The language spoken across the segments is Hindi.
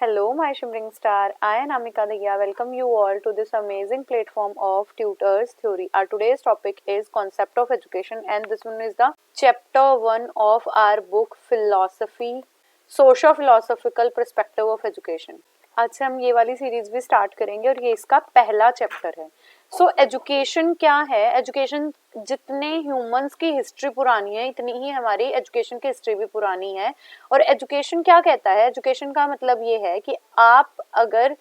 Hello, my shimmering star. I am Amika Dahiya. Welcome you all to this amazing platform of Tutors Theory. Our today's topic is concept of education, and this one is the chapter 1 of our book Philosophy, Socio-Philosophical Perspective of Education. आज से हम ये वाली सीरीज भी स्टार्ट करेंगे और ये इसका पहला चैप्टर है. सो एजुकेशन क्या है? एजुकेशन जितने ह्यूमंस की हिस्ट्री पुरानी है इतनी ही हमारी एजुकेशन की हिस्ट्री भी पुरानी है. और एजुकेशन क्या कहता है? एजुकेशन का मतलब ये है कि आप अगर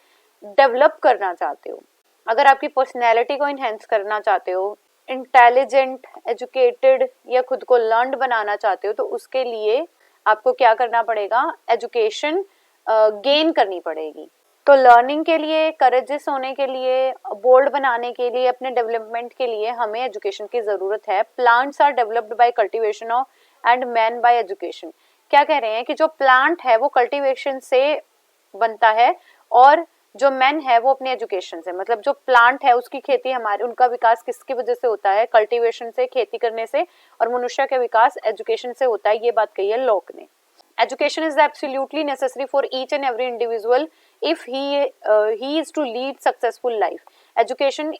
डेवलप करना चाहते हो, अगर आपकी पर्सनैलिटी को इन्हेंस करना चाहते हो, इंटेलिजेंट, एजुकेटेड या खुद को लर्नड बनाना चाहते हो, तो उसके लिए आपको क्या करना पड़ेगा? एजुकेशन गेन करनी पड़ेगी. तो लर्निंग के लिए, करेजियस होने के लिए, बोल्ड बनाने के लिए, अपने डेवलपमेंट के लिए हमें एजुकेशन की ज़रूरत है. Plants are developed by cultivation of and man by education. क्या कह रहे हैं कि जो प्लांट है वो कल्टीवेशन से बनता है और जो मैन है वो अपने एजुकेशन से. मतलब जो प्लांट है उसकी खेती, हमारे उनका विकास किसकी वजह से होता है? कल्टीवेशन से, खेती करने से. और मनुष्य का विकास एजुकेशन से होता है. ये बात कही है लॉक ने. Education is absolutely necessary for each and every individual if he is to lead successful life. Education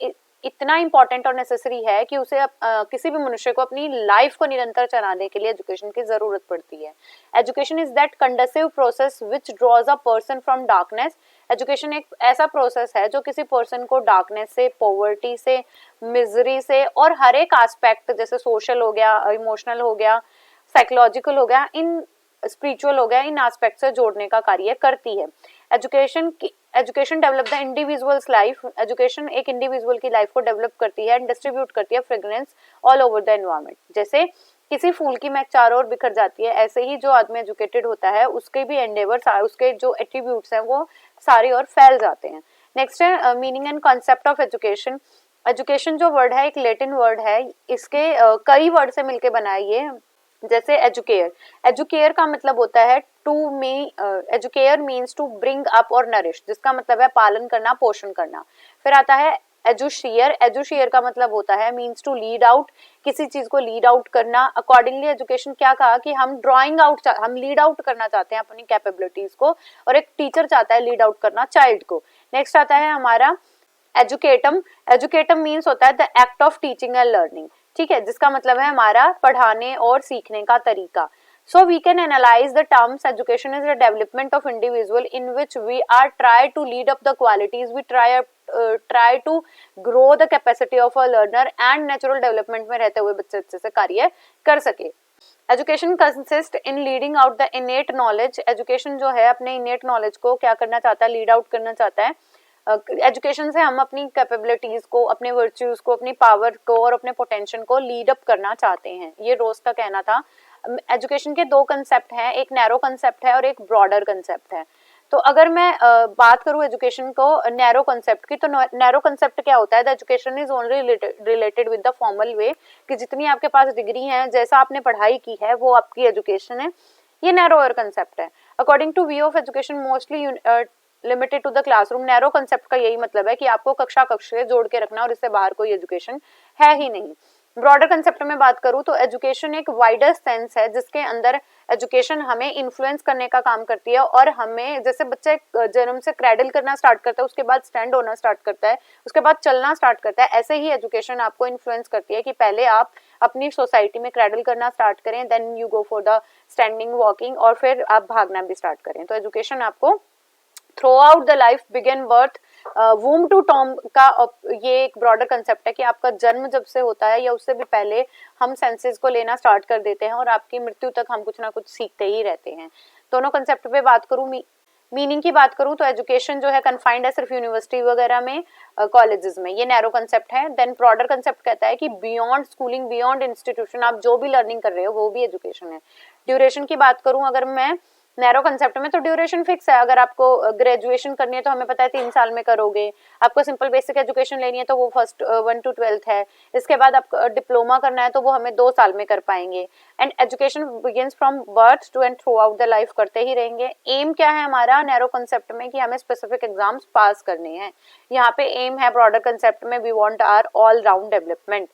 इतना important और necessary है कि उसे किसी भी मनुष्य को अपनी लाइफ को निरंतर चलाने के लिए एजुकेशन की जरूरत पड़ती है. Education is that conducive process which draws a person from darkness. Education एक ऐसा प्रोसेस है जो किसी पर्सन को डार्कनेस से, पॉवर्टी से, मिजरी से और हर एक एस्पेक्ट, जैसे सोशल हो गया, इमोशनल हो गया, साइकोलॉजिकल हो गया, इन स्पिरिचुअल हो गया, इन एस्पेक्ट से जोड़ने का कार्य करती है. Education develop the individuals life. Education एक इंडिविजुअल की लाइफ को डेवलप करती है एंड डिस्ट्रीब्यूट करती है fragrance all over the environment. जैसे किसी फूल की महक चारों ओर बिखर जाती है, ऐसे ही जो आदमी एजुकेटेड होता है उसके भी एंडेवर्स, उसके जो एट्रीब्यूट्स हैं वो सारी ओर फैल जाते हैं. नेक्स्ट है meaning and concept of education. Education जो वर्ड है एक लैटिन वर्ड है, इसके कई वर्ड से मिलकर बना है ये. जैसे एजुकेयर. एजुकेयर का मतलब होता है to me, educare means to bring up और नरिश, जिसका मतलब है पालन करना, पोषण करना. फिर आता है एजुशियर. एजुशियर का मतलब होता है मीन्स टू लीड आउट, किसी चीज को लीड आउट करना. अकॉर्डिंगली एजुकेशन क्या कहा कि हम ड्राइंग आउट, हम लीड आउट करना चाहते हैं अपनी कैपेबिलिटीज को, और एक टीचर चाहता है लीड आउट करना चाइल्ड को. नेक्स्ट आता है हमारा एजुकेटम. एजुकेटम मीन्स होता है the act of teaching and learning. ठीक है, जिसका मतलब है हमारा पढ़ाने और सीखने का तरीका. So we can analyse the terms. Education is the development of individual in which we are try to lead up the qualities, we try to grow the capacity of a learner and natural development में रहते हुए बच्चे अच्छे से कार्य कर सके. Education consist in leading out the innate knowledge. Education जो है अपने इनेट नॉलेज को क्या करना चाहता है? लीड आउट करना चाहता है. एजुकेशन से हम अपनी कैपेबिलिटीज को, अपने वर्च्यूज को, अपनी पावर को और अपने पोटेंशियल को लीड अप करना चाहते हैं. ये रोज का कहना था. एजुकेशन के दो कंसेप्ट हैं, एक नैरो कंसेप्ट है और एक ब्रॉडर कंसेप्ट है. तो अगर मैं बात करूं एजुकेशन को नैरो कंसेप्ट की, तो नैरो कंसेप्ट क्या होता है? The education is only related with the formal way, कि जितनी आपके पास डिग्री है, जैसा आपने पढ़ाई की है, वो आपकी एजुकेशन है. ये नैरोअर कंसेप्ट है. According to view of education mostly limited to the classroom. Narrow concept का यही मतलब है कि आपको कक्षा से जोड़ के रखना और इससे बाहर कोई एजुकेशन है ही नहीं. ब्रॉडर कंसेप्ट में बात करूं तो एजुकेशन एक वाइडर सेंस है जिसके अंदर एजुकेशन हमें इन्फ्लुएंस करने का काम करती है. और हमें, जैसे बच्चे जन्म से क्रैडल करना स्टार्ट करता है, उसके बाद स्टैंड होना स्टार्ट करता है, उसके बाद चलना स्टार्ट करता है, ऐसे ही एजुकेशन आपको इन्फ्लुएंस करती है कि पहले आप अपनी सोसाइटी में क्रैडल करना स्टार्ट करें, then you go for the standing, walking, और फिर आप भागना भी स्टार्ट करें. तो एजुकेशन आपको throughout the life, begin birth, womb to tomb का ये एक ब्रॉडर कंसेप्ट है कि आपका जन्म जब से होता है या उससे भी पहले हम सेंसेस को लेना स्टार्ट कर देते हैं और आपकी मृत्यु तक हम कुछ ना कुछ सीखते ही रहते हैं. दोनों कंसेप्ट पे बात करूं, मीनिंग की बात करूं तो एजुकेशन जो है कन्फाइंड है सिर्फ यूनिवर्सिटी वगैरह में, कॉलेजेस में. ये नैरो कंसेप्ट है. देन ब्रॉडर कंसेप्ट कहता है कि बियॉन्ड स्कूलिंग, बियॉन्ड इंस्टीट्यूशन, आप जो भी लर्निंग कर रहे हो वो भी एजुकेशन है. ड्यूरेशन की बात करूं अगर मैं नैरो कंसेप्ट में, तो ड्यूरेशन फिक्स है. अगर आपको ग्रेजुएशन करनी है तो हमें पता है 3 साल में करोगे. आपको सिंपल बेसिक एजुकेशन लेनी है तो वो फर्स्ट 1 to 12th है. इसके बाद आपको डिप्लोमा करना है तो वो हमें 2 साल में कर पाएंगे. And education begins from birth to end throughout the life करते ही रहेंगे. एम क्या है हमारा नैरो कंसेप्ट में? कि हमें स्पेसिफिक एग्जाम्स पास करने हैं. यहाँ पे एम है ब्रॉडर कंसेप्ट में, we want our all round development.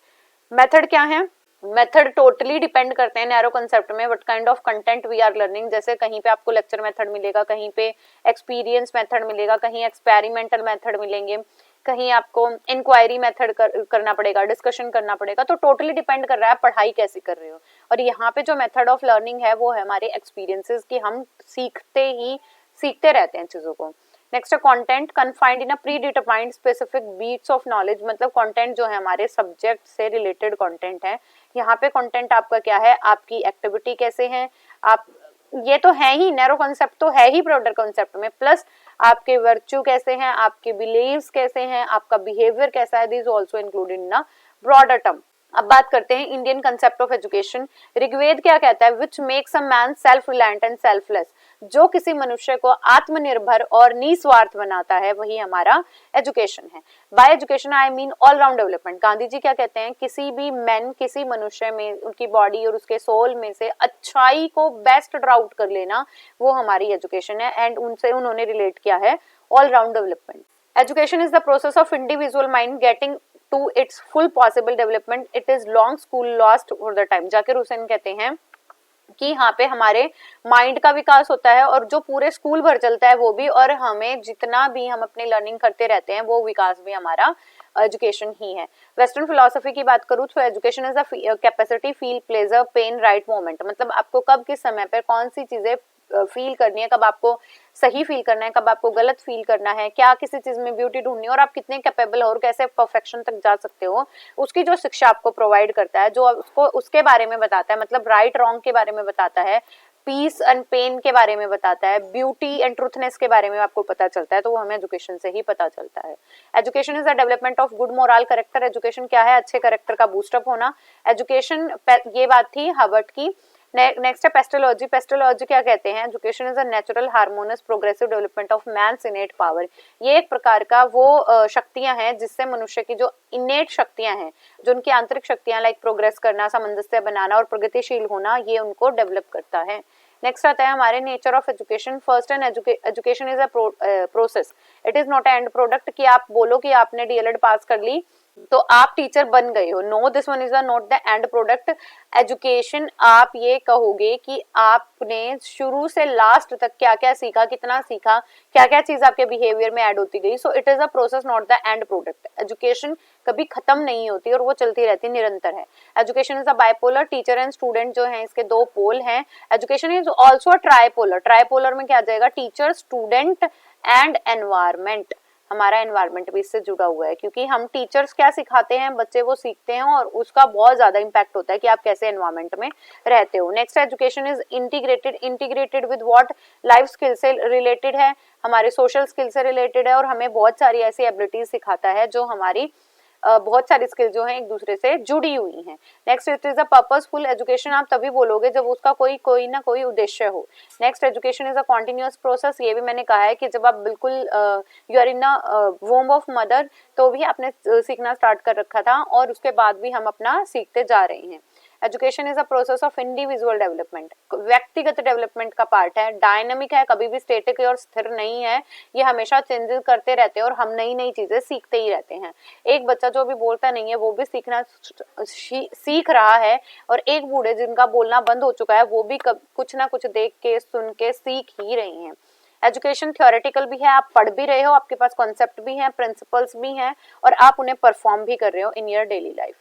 Method क्या है? मेथड टोटली डिपेंड करते हैं नैरो कंसेप्ट में, what kind of content we are learning. जैसे कहीं पे आपको लेक्चर मेथड मिलेगा, कहीं पे एक्सपीरियंस मेथड मिलेगा, कहीं एक्सपेरिमेंटल मेथड मिलेंगे, कहीं आपको इंक्वायरी मेथड करना पड़ेगा, डिस्कशन करना पड़ेगा। तो टोटली डिपेंड कर रहा है पढ़ाई कैसे कर रहे हो। और यहाँ पे जो मेथड ऑफ लर्निंग है वो है हमारे एक्सपीरियंसेस, कि हम सीखते रहते हैं चीजों को। नेक्स्ट है content confined in a pre determined specific bits of knowledge, मतलब कंटेंट जो है हमारे सब्जेक्ट से रिलेटेड कंटेंट है। यहाँ पे कंटेंट आपका क्या है, आपकी एक्टिविटी कैसे है, आप ये तो है ही नैरो कॉन्सेप्ट, तो है ही ब्रॉडर कॉन्सेप्ट में, प्लस आपके वर्च्यू कैसे हैं, आपके बिलीव्स कैसे हैं, आपका बिहेवियर कैसा है, this also included in a broader term. अब बात करते हैं Indian concept of education. Rigveda क्या कहता है, which makes a man self reliant and selfless, जो किसी मनुष्य को आत्मनिर्भर और निस्वार्थ बनाता है, वही हमारा एजुकेशन है। By education I mean all round development. Gandhi ji क्या कहते हैं, किसी भी मैन, किसी मनुष्य में उनकी बॉडी और उसके सोल में से अच्छाई को बेस्ट ड्राउट कर लेना, वो हमारी एजुकेशन है। एंड उनसे उन्होंने रिलेट किया है all round development. Education is the process of individual mind getting to its full possible development. It is long school lost for the time. Zakir Hussain कहते हैं कि यहाँ पे हमारे माइंड का विकास होता है और जो पूरे स्कूल भर चलता है वो भी, और हमें जितना भी हम अपनी लर्निंग करते रहते हैं वो विकास भी हमारा एजुकेशन ही है। वेस्टर्न फिलोसफी की बात करूँ तो education is a capacity feel pleasure pain right moment, मतलब आपको कब किस समय पर कौन सी चीजें फील करनी है, कब आपको सही फील करना है, कब आपको गलत फील करना है, क्या किसी चीज में ब्यूटी ढूंढनी है और आप कितने कैपेबल हो और कैसे परफेक्शन तक जा सकते हो, उसकी जो शिक्षा आपको प्रोवाइड करता है, जो उसको उसके बारे में बताता है, मतलब राइट रॉन्ग के बारे में बताता है, पीस एंड पेन के बारे में बताता है, ब्यूटी एंड ट्रूथनेस के बारे में आपको पता चलता है, तो वो हमें एजुकेशन से ही पता चलता है। Education is the development of good moral character. Education क्या है, अच्छे कैरेक्टर का बूस्टअप होना। एजुकेशन, ये बात थी हार्वर्ड की। नेक्स्ट है पेस्टोलॉजी। पेस्टोलॉजी क्या कहते हैं, education is a natural harmonious progressive development of man's innate power. ये एक प्रकार का वो शक्तियां हैं जिससे मनुष्य की जो इनेट शक्तियां हैं, जो उनकी आंतरिक शक्तियां लाइक प्रोग्रेस करना, सामंजस्य बनाना और प्रगतिशील होना, ये उनको डेवलप करता है। नेक्स्ट आता है हमारे nature of education. First and education is a process, it is not a and product, कि आप बोलो कि आपने डीएलएड पास कर ली तो आप टीचर बन गए हो। No, this one is not the end product. Education आप ये कहोगे कि आपने शुरू से लास्ट तक क्या क्या सीखा, कितना सीखा, क्या क्या चीज आपके बिहेवियर में ऐड होती गई। सो it is a process, not the end product. Education कभी खत्म नहीं होती और वो चलती रहती, निरंतर है। Education is a bipolar, teacher and student जो है इसके दो पोल हैं। Education is also a tripolar. Tripolar में क्या आ जाएगा, टीचर, स्टूडेंट एंड एनवायरमेंट। हमारा एनवायरमेंट भी इससे जुड़ा हुआ है, क्योंकि हम टीचर्स क्या सिखाते हैं, बच्चे वो सीखते हैं और उसका बहुत ज्यादा इम्पैक्ट होता है कि आप कैसे एनवायरमेंट में रहते हो। Next education is integrated. Integrated with what, life skill से रिलेटेड है, हमारे सोशल स्किल से रिलेटेड है और हमें बहुत सारी ऐसी एबिलिटीज सिखाता है जो हमारी बहुत सारी स्किल जो है एक दूसरे से जुड़ी हुई हैं। Next it is a purposeful education. आप तभी बोलोगे जब उसका कोई ना कोई उद्देश्य हो। Next education is a continuous process. ये भी मैंने कहा है कि जब आप बिल्कुल you are in a womb of mother तो भी आपने सीखना स्टार्ट कर रखा था और उसके बाद भी हम अपना सीखते जा रहे हैं। Education is a process of individual development, व्यक्तिगत डेवलपमेंट का पार्ट है। डायनामिक है, कभी भी स्टेटिक और स्थिर नहीं है, ये हमेशा चेंजेस करते रहते हैं और हम नई नई चीजें सीखते ही रहते हैं। एक बच्चा जो भी बोलता नहीं है वो भी सीखना सीख रहा है और एक बूढ़े जिनका बोलना बंद हो चुका है वो भी कुछ ना कुछ देख के सुन के सीख ही रही हैं। एजुकेशन थ्योरेटिकल भी है, आप पढ़ भी रहे हो, आपके पास कॉन्सेप्ट भी हैं, प्रिंसिपल्स भी हैं और आप उन्हें परफॉर्म भी कर रहे हो in your daily life.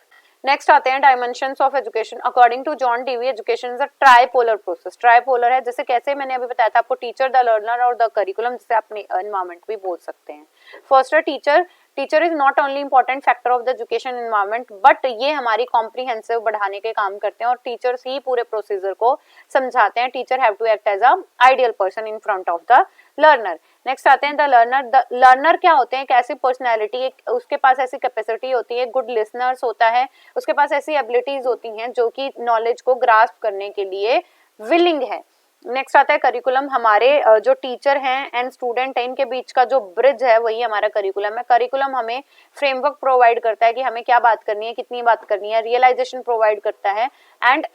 Next आते हैं dimensions of education. According to John Dewey, education is a tripolar process. Tripolar है, जैसे कैसे मैंने अभी बताया था आपको, टीचर, द लर्नर और द करिकुलम, जिसे अपने एनवायरमेंट भी बोल सकते हैं। फर्स्ट है teacher. Teacher is not only important factor of the education environment, but ये हमारी कॉम्प्रीहेंसिव बढ़ाने के काम करते हैं और टीचर्स ही पूरे प्रोसीजर को समझाते हैं। Teacher have to act as a ideal person in front of the learner. Next आते हैं द लर्नर। द लर्नर क्या होते हैं, एक ऐसी पर्सनैलिटी, उसके पास ऐसी कैपेसिटी होती है, गुड लिसनर्स होता है, उसके पास ऐसी एबिलिटीज होती हैं जो कि नॉलेज को ग्रास्प करने के लिए विलिंग है। नेक्स्ट आता है करिकुलम। हमारे जो टीचर हैं एंड स्टूडेंट हैं इनके बीच का जो ब्रिज है वही हमारा करिकुलम है। करिकुलम हमें फ्रेमवर्क प्रोवाइड करता है कि हमें क्या बात करनी है, कितनी बात करनी है, रियलाइजेशन प्रोवाइड करता है। एंड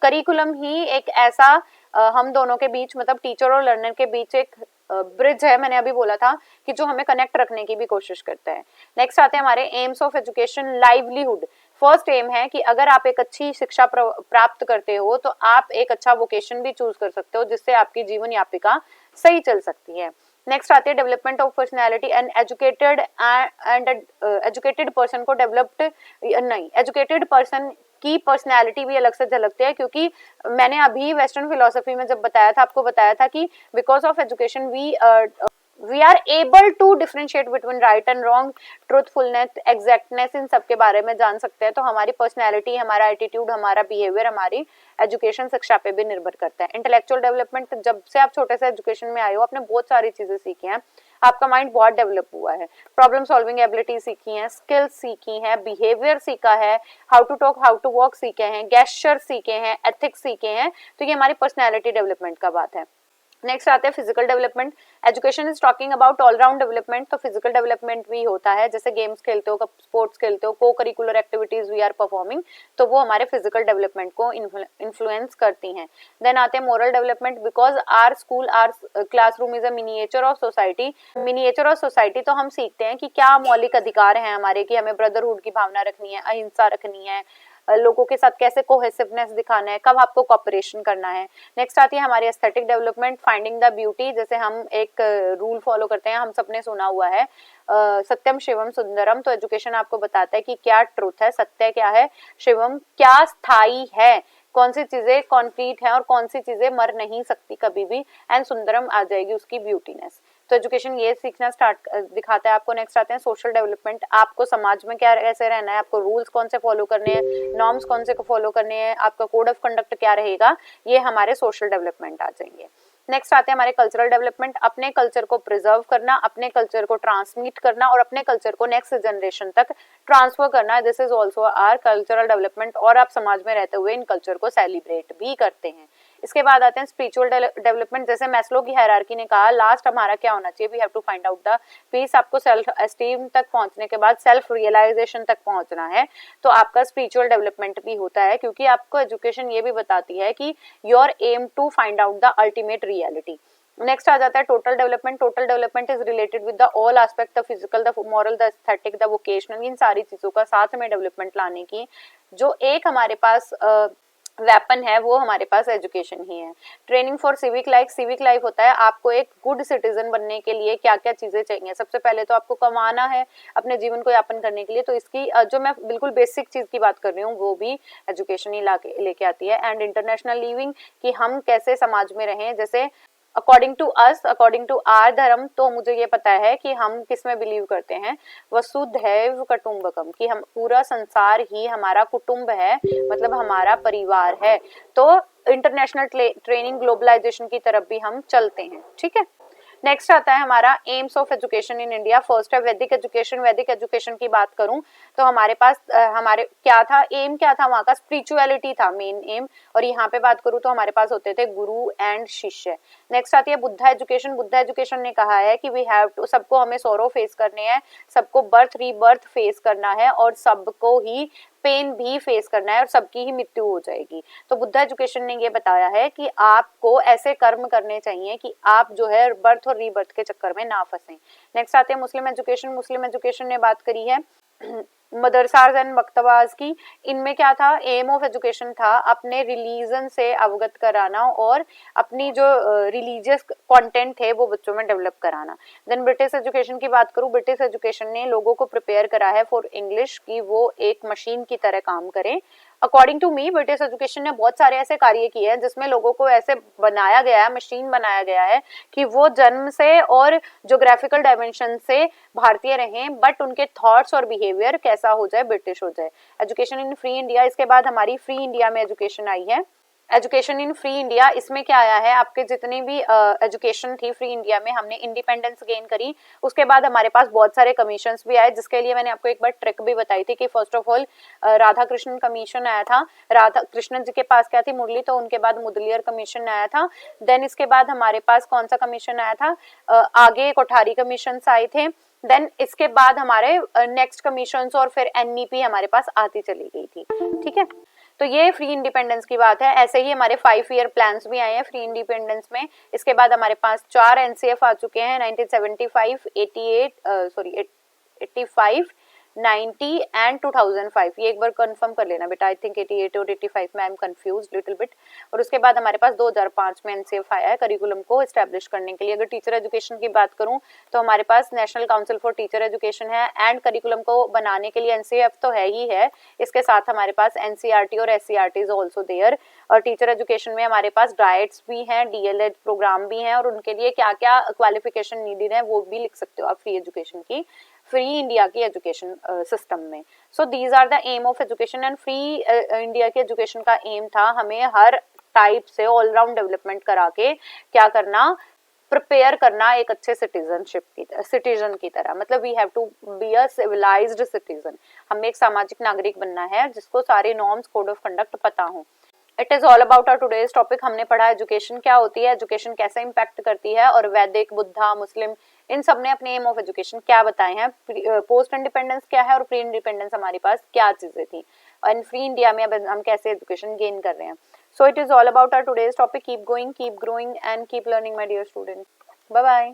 करिकुलम ही एक ऐसा हम दोनों के बीच, मतलब टीचर और लर्नर के बीच एक ब्रिज है, मैंने अभी बोला था कि जो हमें कनेक्ट रखने की भी कोशिश करता है। नेक्स्ट आते हैं हमारे aims of education. Livelihood, first aim है कि अगर आप एक अच्छी शिक्षा प्राप्त करते हो तो आप एक अच्छा वोकेशन भी चूज कर सकते हो जिससे आपकी जीवन यापिका सही चल सकती है। नेक्स्ट आती है development of personality and educated person को डेवलप्ड नहीं, एजुकेटेड पर्सन की पर्सनैलिटी भी अलग से झलकती है, क्योंकि मैंने अभी वेस्टर्न फिलोसफी में जब बताया था, आपको बताया था कि because of education we are able to differentiate between right and wrong, truthfulness, exactness, इन सब के बारे में जान सकते हैं। तो हमारी पर्सनैलिटी, हमारा एटीट्यूड, हमारा बिहेवियर हमारी एजुकेशन शिक्षा पे भी निर्भर करता है। इंटेलेक्चुअल डेवलपमेंट, जब से आप छोटे से एजुकेशन में आए हो आपने बहुत सारी चीजें सीखी हैं, आपका माइंड बहुत डेवलप हुआ है, प्रॉब्लम सॉल्विंग एबिलिटी सीखी है, स्किल्स सीखी है, बिहेवियर सीखा है, how to talk how to walk सीखे हैं, गेस्चर सीखे हैं, एथिक्स सीखे हैं, तो ये हमारी पर्सनैलिटी डेवलपमेंट का बात है। नेक्स्ट आते हैं physical development. Education is talking about all round development, तो फिजिकल डेवलपमेंट भी होता है, जैसे गेम्स खेलते हो, स्पोर्ट्स खेलते हो, cocurricular activities we are performing, तो वो हमारे फिजिकल डेवलपमेंट को इन्फ्लुएंस करती हैं। देन आते हैं moral development, because our school or classroom is a miniature of society. Miniature of society, तो हम सीखते हैं कि क्या मौलिक अधिकार हैं हमारे, कि हमें ब्रदरहुड की भावना रखनी है, अहिंसा रखनी है, लोगों के साथ कैसे कोहेसिवनेस दिखाना है, कब आपको कॉपरेशन करना है। नेक्स्ट आती है हमारी aesthetic development, finding the beauty, जैसे हम एक रूल फॉलो करते हैं, हम सबने सुना हुआ है सत्यम शिवम सुंदरम, तो एजुकेशन आपको बताता है कि क्या ट्रुथ है, सत्य क्या है, शिवम क्या स्थायी है, कौन सी चीजें कॉन्क्रीट है और कौन सी चीजें मर नहीं सकती कभी भी, एंड सुंदरम आ जाएगी उसकी ब्यूटीनेस। तो एजुकेशन ये सीखना स्टार्ट दिखाता है आपको। नेक्स्ट आते हैं सोशल डेवलपमेंट, आपको समाज में क्या कैसे रहना है, आपको रूल्स कौन से फॉलो करने हैं, नॉर्म्स कौन से को फॉलो करने हैं, आपका कोड ऑफ कंडक्ट क्या रहेगा, ये हमारे सोशल डेवलपमेंट आ जाएंगे। नेक्स्ट आते हैं हमारे कल्चरल डेवलपमेंट, अपने कल्चर को प्रिजर्व करना, अपने कल्चर को ट्रांसमिट करना और अपने कल्चर को नेक्स्ट जनरेशन तक ट्रांसफर करना, this is also our cultural development, और आप समाज में रहते हुए इन कल्चर को सेलिब्रेट भी करते हैं। इसके बाद आते हैं स्पिरिचुअल डेवलपमेंट, जैसे मैस्लो की हायरार्की ने कहा लास्ट हमारा क्या होना चाहिए, we have to find out the peace, आपको सेल्फ एस्टीम तक पहुंचने के बाद सेल्फ रियलाइजेशन तक पहुंचना है, तो आपका स्पिरिचुअल डेवलपमेंट भी होता है, क्योंकि आपको एजुकेशन ये भी बताती है कि your aim to find out the ultimate reality. Next आ जाता है total development, total development is related with the all aspect, the physical, the moral, the aesthetic, the vocational, इन सारी चीजों का साथ में डेवलपमेंट लाने की जो एक हमारे पास वेपन है वो हमारे पास एजुकेशन ही है। Training for civic life, civic life होता है आपको एक गुड सिटीजन बनने के लिए क्या क्या चीजें चाहिए। सबसे पहले तो आपको कमाना है अपने जीवन को यापन करने के लिए, तो इसकी जो मैं बिल्कुल बेसिक चीज की बात कर रही हूँ वो भी एजुकेशन ही लेके आती है। एंड इंटरनेशनल लिविंग, कि हम कैसे समाज में रहें, जैसे according to us, according to our धर्म, तो मुझे ये पता है कि हम किस में बिलीव करते हैं, वसुधैव कुटुंबकम, कि हम पूरा संसार ही हमारा कुटुंब है, मतलब हमारा परिवार है। तो इंटरनेशनल ट्रेनिंग, ग्लोबलाइजेशन की तरफ भी हम चलते हैं, ठीक है। नेक्स्ट आता है हमारा AIIMS of education in India. First है वैदिक एजुकेशन। वैदिक एजुकेशन की बात करूं तो हमारे पास हमारे क्या था, एम क्या था वहां का, स्पिरिचुअलिटी था मेन एम, और यहाँ पे बात करूं तो हमारे पास होते थे गुरु एंड शिष्य। नेक्स्ट आती है बुद्धा एजुकेशन। बुद्धा एजुकेशन ने कहा है कि वी हैव टू, सबको हमें सोरो फेस करने हैं, सबको बर्थ रीबर्थ फेस करना है और सबको ही पेन भी फेस करना है और सबकी ही मृत्यु हो जाएगी। तो बुद्धा एजुकेशन ने ये बताया है कि आपको ऐसे कर्म करने चाहिए कि आप जो है बर्थ और रीबर्थ के चक्कर में ना फंसे। नेक्स्ट आते हैं मुस्लिम एजुकेशन। मुस्लिम एजुकेशन ने बात करी है मदरसाज एंड मकतबाज की। इनमें क्या था, एम ऑफ एजुकेशन था अपने रिलीजन से अवगत कराना और अपनी जो रिलीजियस कंटेंट थे वो बच्चों में डेवलप कराना। देन ब्रिटिश एजुकेशन की बात करूं, ब्रिटिश एजुकेशन ने लोगों को प्रिपेयर करा है फॉर इंग्लिश, कि वो एक मशीन की तरह काम करें। According to me British education ने बहुत सारे ऐसे कार्य किए हैं जिसमें लोगों को ऐसे बनाया गया है, मशीन बनाया गया है कि वो जन्म से और ज्योग्राफिकल डायमेंशन से भारतीय रहें, बट उनके थॉट्स और बिहेवियर कैसा हो जाए, ब्रिटिश हो जाए। एजुकेशन इन फ्री इंडिया, इसके बाद हमारी फ्री इंडिया में एजुकेशन आई है। एजुकेशन इन फ्री इंडिया, इसमें क्या आया है, आपके जितनी भी एजुकेशन थी फ्री इंडिया में, हमने इंडिपेंडेंस गेन करी, उसके बाद हमारे पास बहुत सारे कमीशंस भी आए, जिसके लिए मैंने आपको एक बार ट्रिक भी बताई थी कि first of all Radha Krishnan commission आया था। राधा कृष्णन जी के पास क्या थी, मुरली, तो उनके बाद मुदलियर कमीशन आया था। देन इसके बाद हमारे पास कौन सा कमीशन आया था, आगे कोठारी कमीशन आए थे। देन इसके बाद हमारे नेक्स्ट कमीशंस और फिर एनईपी हमारे पास आती चली गई थी, ठीक है। तो ये फ्री इंडिपेंडेंस की बात है। ऐसे ही हमारे 5 ईयर प्लान्स भी आए हैं फ्री इंडिपेंडेंस में। इसके बाद हमारे पास 4 एनसीएफ आ चुके हैं, 1975, 85, 90 एंड 2005, ये एक बार कंफर्म कर लेना बेटा, आई थिंक 88 और 85 में I am confuse little bit. और उसके बाद हमारे पास 2005 में एनसीएफ आया है करिकुलम को एस्टेब्लिश करने के लिए। अगर टीचर एजुकेशन की बात करूं तो हमारे पास National Council for Teacher Education है, एंड करिकुलम को बनाने के लिए एनसीएफ तो है ही है, इसके साथ हमारे पास एनसीईआरटी और एससीईआरटी इज आल्सो देयर। और टीचर एजुकेशन में हमारे पास डाइट्स भी हैं, डीएलएड प्रोग्राम भी हैं, और उनके लिए क्या क्या क्वालिफिकेशन नीडेड है वो भी लिख सकते हो आप फ्री एजुकेशन की, फ्री इंडिया की एजुकेशन सिस्टम में। So these are the aim of education, and free India की एजुकेशन का एम था हमें हर टाइप से ऑलराउंड डेवलपमेंट करा के क्या करना, प्रिपेयर करना एक अच्छे सिटीजन की तरह, मतलब we have to be a civilised citizen, हमें एक सामाजिक नागरिक बनना है जिसको सारे नॉर्म्स कोड ऑफ कंडक्ट पता हो। It is all about our today's topic. हमने पढ़ा एजुकेशन क्या होती है, एजुकेशन कैसे इम्पैक्ट करती है, और वैदिक, बुद्धा, मुस्लिम, इन सब ने अपने एम ऑफ एजुकेशन क्या बताए हैं, पोस्ट इंडिपेंडेंस क्या है और प्री इंडिपेंडेंस हमारे पास क्या चीजें थी, एंड फ्री इंडिया में अब हम कैसे एजुकेशन गेन कर रहे हैं। So it is all about our today's topic. Keep going, keep growing and keep learning my dear students. Bye bye.